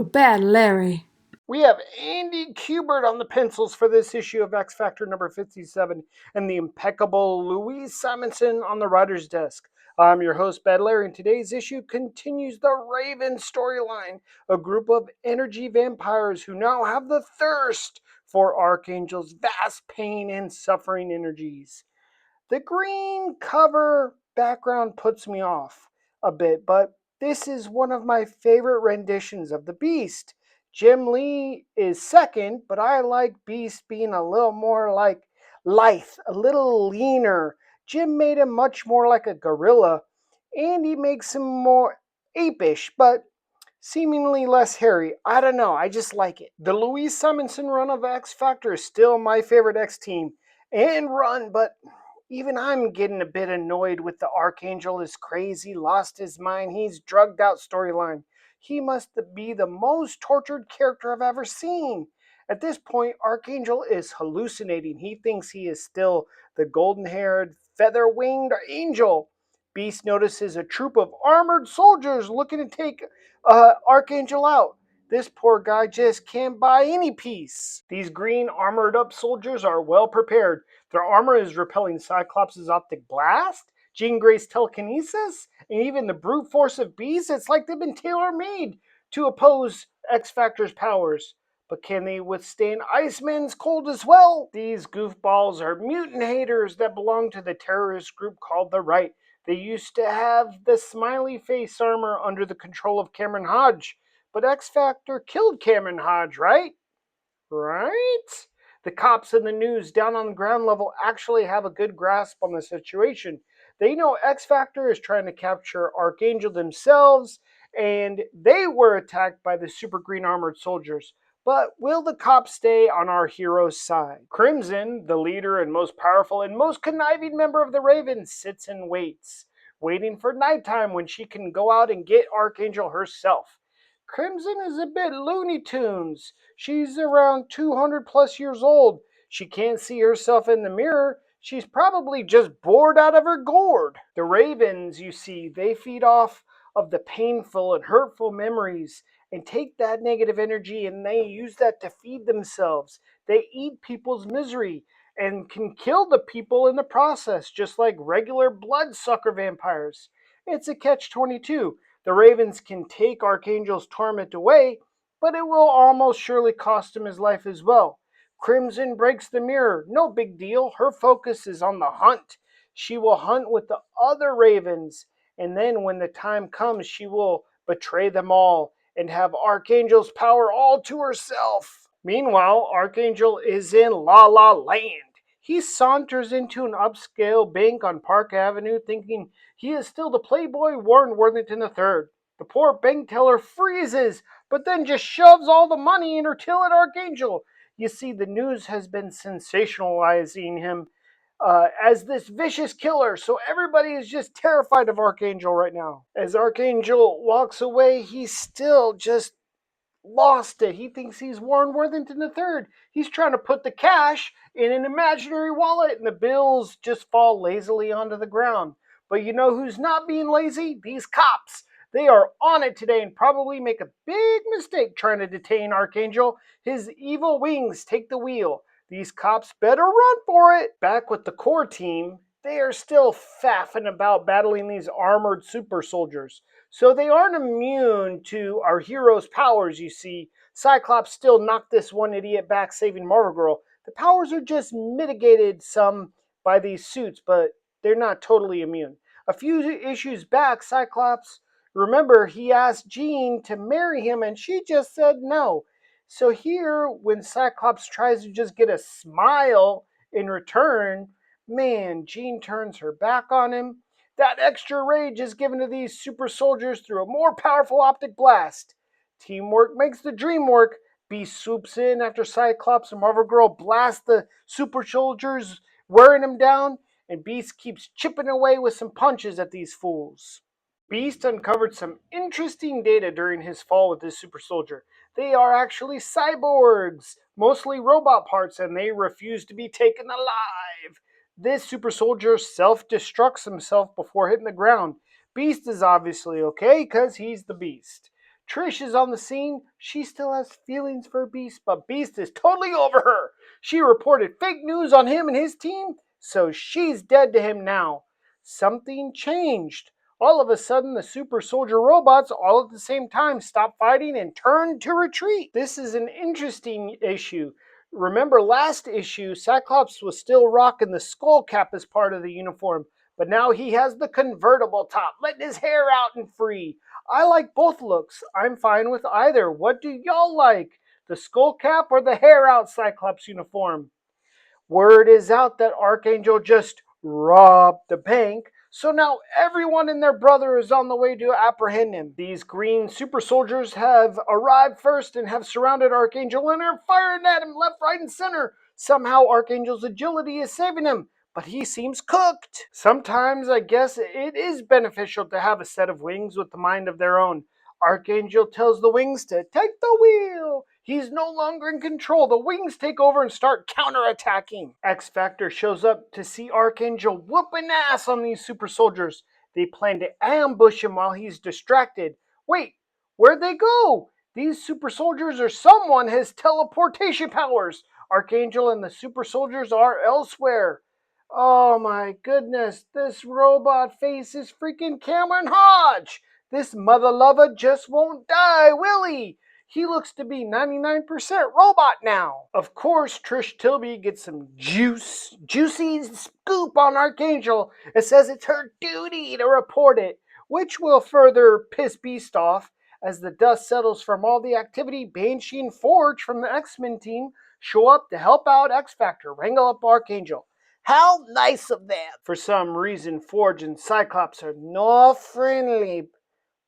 to Bad Larry. We have Andy Kubert on the pencils for this issue of X Factor number 57 and the impeccable Louise Simonson on the writer's desk. I'm your host, Bad Larry, and today's issue continues the Raven storyline, a group of energy vampires who now have the thirst for Archangel's vast pain and suffering energies. The green cover background puts me off a bit, but this is one of my favorite renditions of the Beast. Jim Lee is second, but I like Beast being a little more like lithe, a little leaner. Jim made him much more like a gorilla, and he makes him more apish, but seemingly less hairy. I don't know, I just like it. The Louise Simonson run of X Factor is still my favorite X team and run, but even I'm getting a bit annoyed with the Archangel is crazy, lost his mind, he's drugged out storyline. He must be the most tortured character I've ever seen. At this point, Archangel is hallucinating. He thinks he is still the golden haired, feather winged angel. Beast notices a troop of armored soldiers looking to take Archangel out. This poor guy just can't buy any peace. These green armored up soldiers are well prepared. Their armor is repelling Cyclops' optic blast, Jean Grey's telekinesis, and even the brute force of Beast. It's like they've been tailor-made to oppose X-Factor's powers. But can they withstand Iceman's cold as well? These goofballs are mutant haters that belong to the terrorist group called the Right. They used to have the smiley face armor under the control of Cameron Hodge, but X-Factor killed Cameron Hodge, right? Right? The cops and the news down on the ground level actually have a good grasp on the situation. They know X Factor is trying to capture Archangel themselves, and they were attacked by the super green armored soldiers. But will the cops stay on our hero's side? Crimson, the leader and most powerful and most conniving member of the Ravens, sits and waits, waiting for nighttime when she can go out and get Archangel herself. Crimson is a bit Looney Tunes. She's around 200 plus years old. She can't see herself in the mirror. She's probably just bored out of her gourd. The Ravens, you see, they feed off of the painful and hurtful memories and take that negative energy and they use that to feed themselves. They eat people's misery and can kill the people in the process, just like regular bloodsucker vampires. It's a catch-22. The Ravens can take Archangel's torment away, but it will almost surely cost him his life as well. Crimson breaks the mirror. No big deal. Her focus is on the hunt. She will hunt with the other Ravens, and then when the time comes, she will betray them all and have Archangel's power all to herself. Meanwhile, Archangel is in La La Land. He saunters into an upscale bank on Park Avenue thinking he is still the playboy Warren Worthington III. The poor bank teller freezes, but then just shoves all the money in her till at Archangel. You see, the news has been sensationalizing him as this vicious killer, so everybody is just terrified of Archangel right now. As Archangel walks away, he's still just lost it. He thinks he's Warren Worthington III. He's trying to put the cash in an imaginary wallet and the bills just fall lazily onto the ground. But you know who's not being lazy? These cops. They are on it today and probably make a big mistake trying to detain Archangel. His evil wings take the wheel. These cops better run for it. Back with the core team, they are still faffing about battling these armored super soldiers. So they aren't immune to our hero's powers, you see. Cyclops still knocked this one idiot back, saving Marvel Girl. The powers are just mitigated some by these suits, but they're not totally immune. A few issues back, Cyclops, remember, he asked Jean to marry him and she just said no. So here, when Cyclops tries to just get a smile in return, man, Jean turns her back on him. That extra rage is given to these super soldiers through a more powerful optic blast. Teamwork makes the dream work. Beast swoops in after Cyclops and Marvel Girl blast the super soldiers, wearing them down, and Beast keeps chipping away with some punches at these fools. Beast uncovered some interesting data during his fall with this super soldier. They are actually cyborgs, mostly robot parts, and they refuse to be taken alive. This super soldier self-destructs himself before hitting the ground. Beast is obviously okay because he's the Beast. Trish is on the scene. She still has feelings for Beast, but Beast is totally over her. She reported fake news on him and his team, so she's dead to him now. Something changed. All of a sudden, the super soldier robots, all at the same time, stopped fighting and turned to retreat. This is an interesting issue. Remember last issue, Cyclops was still rocking the skull cap as part of the uniform, but now he has the convertible top, letting his hair out and free. I like both looks. I'm fine with either. What do y'all like? The skull cap or the hair out Cyclops uniform? Word is out that Archangel just robbed the bank, so now everyone and their brother is on the way to apprehend him. These green super soldiers have arrived first and have surrounded Archangel and are firing at him left, right, and center. Somehow Archangel's agility is saving him, but he seems cooked. Sometimes I guess it is beneficial to have a set of wings with the mind of their own. Archangel tells the wings to take the wheel. He's no longer in control. The wings take over and start counterattacking. X Factor shows up to see Archangel whooping ass on these super soldiers. They plan to ambush him while he's distracted. Wait, where'd they go? These super soldiers or someone has teleportation powers. Archangel and the super soldiers are elsewhere. Oh my goodness, this robot face is freaking Cameron Hodge. This mother lover just won't die, will he? He looks to be 99% robot now. Of course, Trish Tilby gets some juicy scoop on Archangel. It says it's her duty to report it, which will further piss Beast off. As the dust settles from all the activity, Banshee and Forge from the X-Men team show up to help out X Factor wrangle up Archangel. How nice of them! For some reason, Forge and Cyclops are not friendly.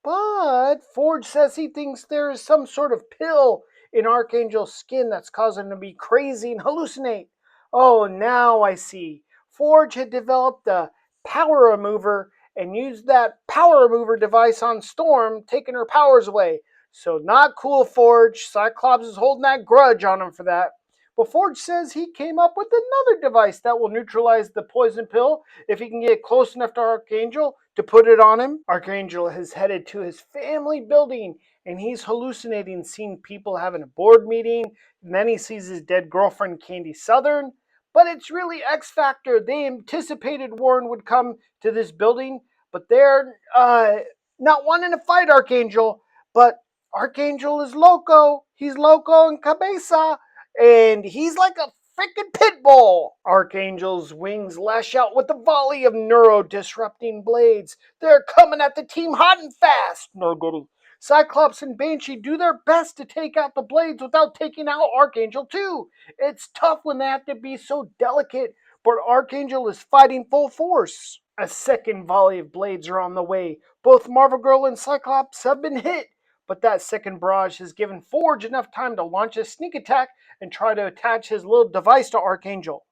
But Forge says he thinks there is some sort of pill in Archangel's skin that's causing him to be crazy and hallucinate. Oh, now I see. Forge had developed a power remover and used that power remover device on Storm, taking her powers away. So not cool, Forge. Cyclops is holding that grudge on him for that. But Forge says he came up with another device that will neutralize the poison pill if he can get close enough to Archangel to put it on him. Archangel is headed to his family building and he's hallucinating seeing people having a board meeting. And then he sees his dead girlfriend, Candy Southern. But it's really X Factor. They anticipated Warren would come to this building, but they're not wanting to fight Archangel. But Archangel is loco. He's loco in cabeza. And he's like a freaking pit bull. Archangel's wings lash out with a volley of neuro-disrupting blades. They're coming at the team hot and fast. No good. Cyclops and Banshee do their best to take out the blades without taking out Archangel too. It's tough when they have to be so delicate, but Archangel is fighting full force. A second volley of blades are on the way. Both Marvel Girl and Cyclops have been hit, but that second barrage has given Forge enough time to launch a sneak attack and try to attach his little device to Archangel.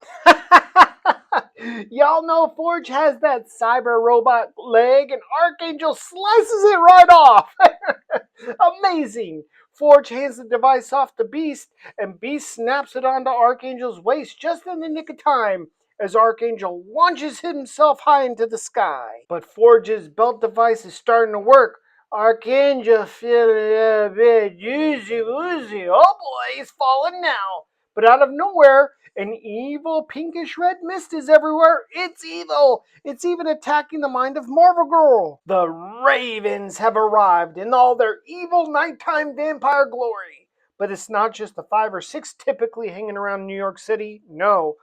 Y'all know Forge has that cyber robot leg and Archangel slices it right off. Amazing. Forge hands the device off to Beast and Beast snaps it onto Archangel's waist just in the nick of time as Archangel launches himself high into the sky. But Forge's belt device is starting to work. Archangel feeling a bit woozy. Oh boy, he's falling now. But out of nowhere, an evil pinkish red mist is everywhere. It's evil. It's even attacking the mind of Marvel Girl. The Ravens have arrived in all their evil nighttime vampire glory. But it's not just the 5 or 6 typically hanging around New York City. No.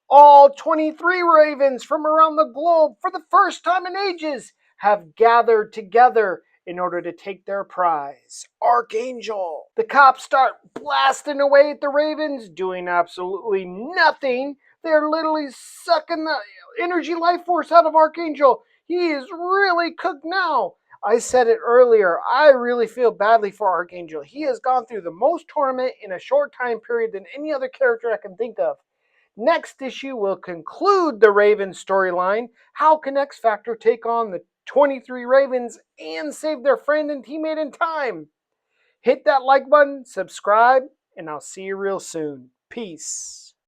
All 23 Ravens from around the globe for the first time in ages have gathered together in order to take their prize, Archangel. The cops start blasting away at the Ravens, doing absolutely nothing. They're literally sucking the energy life force out of Archangel. He is really cooked now. I said it earlier, I really feel badly for Archangel. He has gone through the most torment in a short time period than any other character I can think of. Next issue will conclude the Raven storyline. How can X Factor take on the 23 Ravens and save their friend and teammate in time? Hit that like button, subscribe, and I'll see you real soon. Peace.